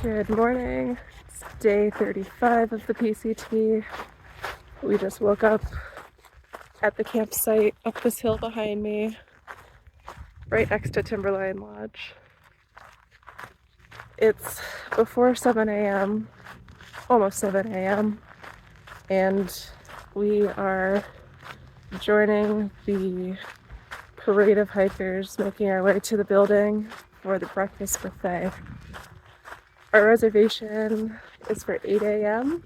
Good morning. It's day 35 of the PCT. We just woke up at the campsite up this hill behind me, right next to Timberline Lodge. It's before 7 a.m., almost 7 a.m., and we are joining the parade of hikers making our way to the building for the breakfast buffet. Our reservation is for 8 a.m.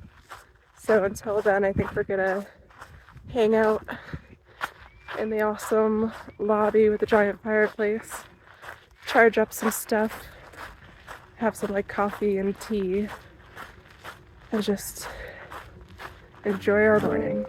So until then, I think we're gonna hang out in the awesome lobby with the giant fireplace, charge up some stuff, have some like coffee and tea, and just enjoy our morning.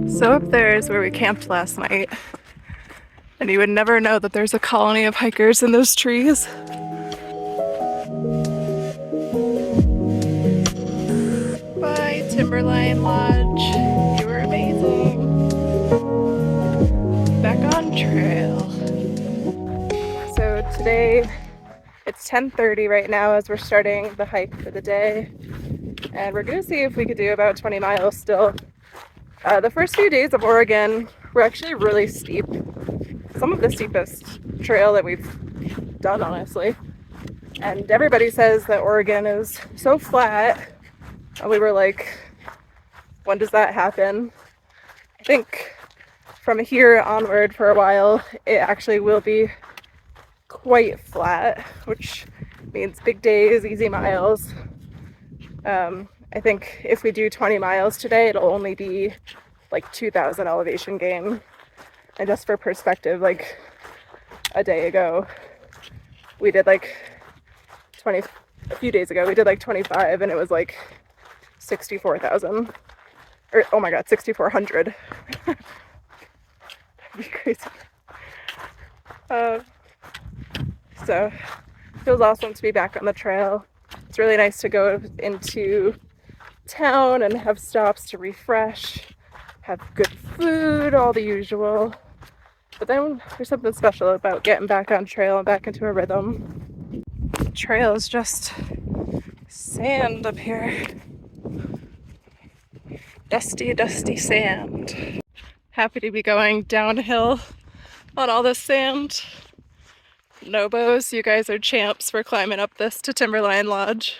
So up there is where we camped last night, and you would never know that there's a colony of hikers in those trees. Bye, Timberline Lodge. You were amazing. Back on trail. So today, it's 10:30 right now as we're starting the hike for the day, and we're gonna see if we could do about 20 miles still. The first few days of Oregon were actually really steep. Some of the steepest trail that we've done, honestly. And everybody says that Oregon is so flat. And we were like, when does that happen? I think from here onward for a while, it actually will be quite flat, which means big days, easy miles. I think if we do 20 miles today, it'll only be like 2,000 elevation gain. And just for perspective, like a day ago, we did like a few days ago, we did like 25 and it was like 64,000. Or, oh my God, 6,400. That'd be crazy. So it feels awesome to be back on the trail. It's really nice to go into town and have stops to refresh, have good food, all the usual. But then there's something special about getting back on trail and back into a rhythm. The trail is just sand up here. Dusty, dusty sand. Happy to be going downhill on all this sand. Snowbows, you guys are champs for climbing up this to Timberline Lodge.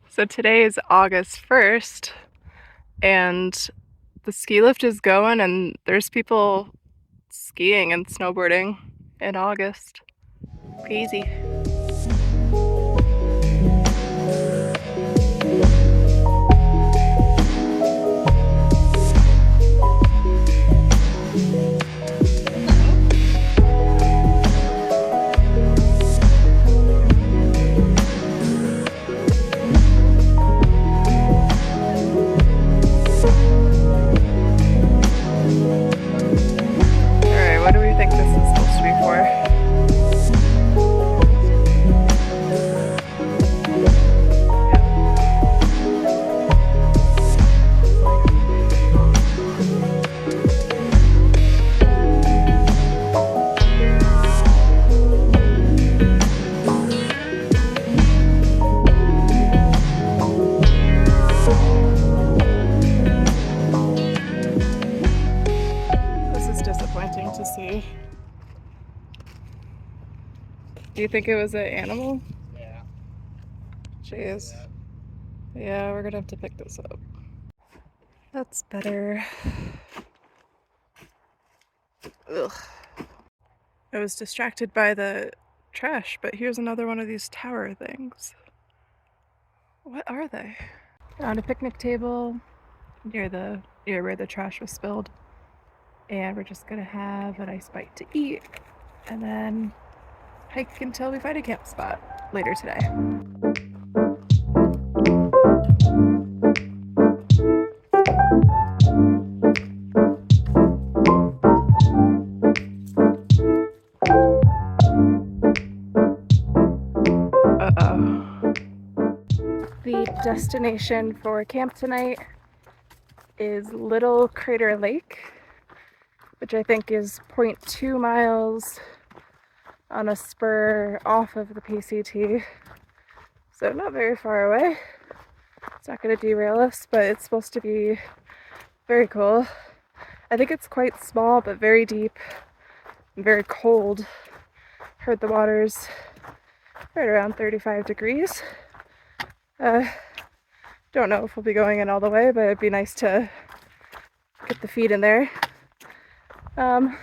So today is August 1st, and the ski lift is going, and there's people skiing and snowboarding in August. Crazy. Do you think it was an animal? Yeah. Jeez. Yeah, we're gonna have to pick this up. That's better. Ugh. I was distracted by the trash, but here's another one of these tower things. What are they? On a picnic table near where the trash was spilled. And we're just gonna have a nice bite to eat and then hike until we find a camp spot later today. Uh-oh. The destination for camp tonight is Little Crater Lake, which I think is 0.2 miles on a spur off of the PCT. So not very far away. It's not going to derail us, but it's supposed to be very cool. I think it's quite small, but very deep and very cold. Heard the water's right around 35 degrees. Don't know if we'll be going in all the way, but it'd be nice to get the feet in there. Yeah,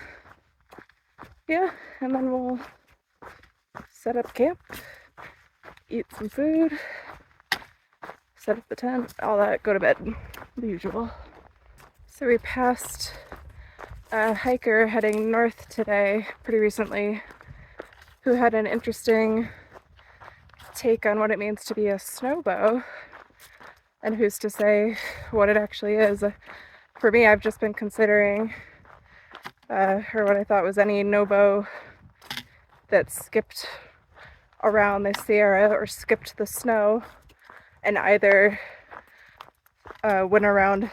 and then we'll set up camp, eat some food, set up the tent, all that, go to bed, the usual. So we passed a hiker heading north today, pretty recently, who had an interesting take on what it means to be a snowbow, and who's to say what it actually is. For me, I've just been considering, or what I thought was any no-bow that skipped around the Sierra or skipped the snow and either went around,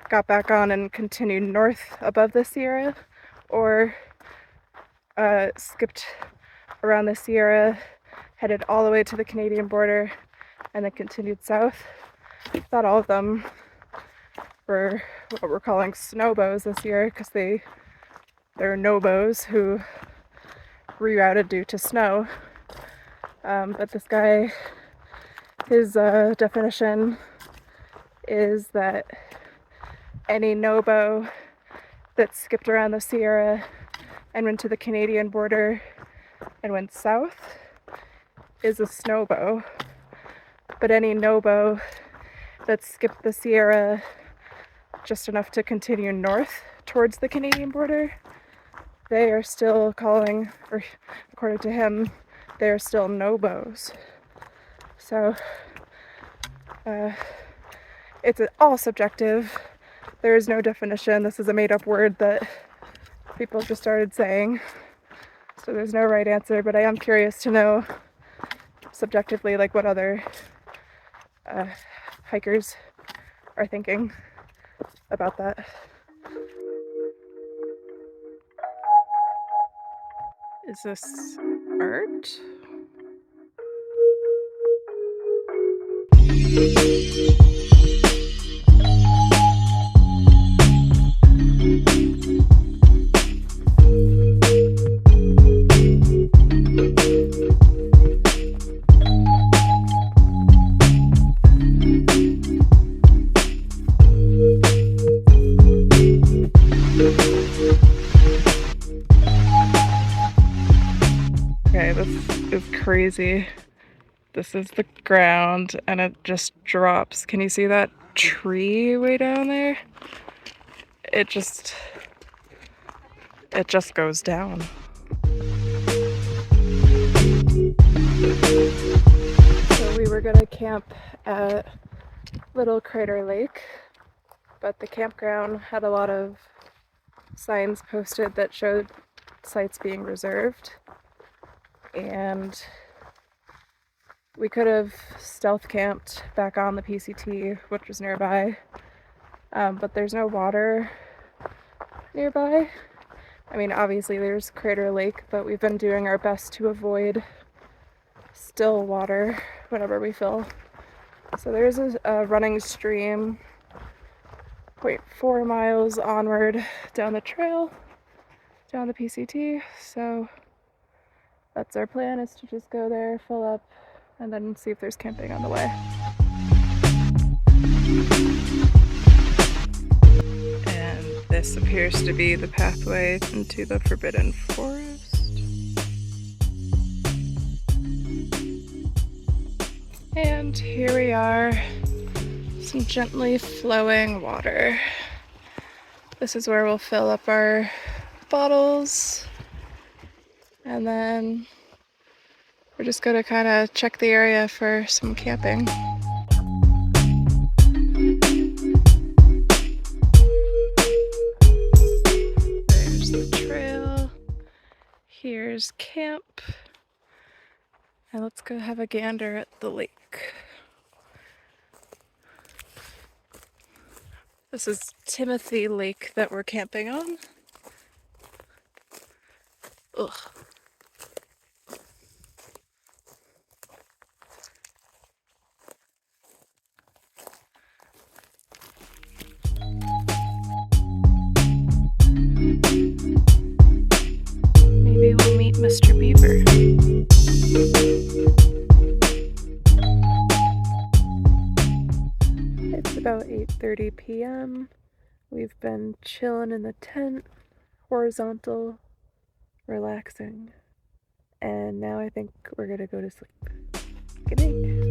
got back on and continued north above the Sierra, or skipped around the Sierra, headed all the way to the Canadian border, and then continued south. I thought all of them were what we're calling snowbows this year because they're no-bows who rerouted due to snow. But this guy, his definition is that any no-bow that skipped around the Sierra and went to the Canadian border and went south is a snowbow. But any no-bow that skipped the Sierra just enough to continue north towards the Canadian border, they are still calling, or according to him, they are still no-bows. So it's all subjective. There is no definition. This is a made-up word that people just started saying. So there's no right answer, but I am curious to know subjectively like what other hikers are thinking about that. Is this art? Okay, this is crazy. This is the ground and it just drops. Can you see that tree way down there? It just goes down. So we were gonna camp at Little Crater Lake, but the campground had a lot of signs posted that showed sites being reserved, and we could have stealth camped back on the PCT, which was nearby, but there's no water nearby. I mean, obviously there's Crater Lake, but we've been doing our best to avoid still water whenever we fill. So there's a running stream 0.4 miles onward down the trail, down the PCT. So that's our plan, is to just go there, fill up, and then see if there's camping on the way. And this appears to be the pathway into the Forbidden Forest. And here we are, some gently flowing water. This is where we'll fill up our bottles, and then we're just gonna kind of check the area for some camping. There's the trail. Here's camp. And let's go have a gander at the lake. This is Timothy Lake that we're camping on. Ugh. Maybe we'll meet Mr. Beaver. It's about 8:30 p.m. We've been chilling in the tent, horizontal, relaxing, and now I think we're gonna go to sleep. Good night.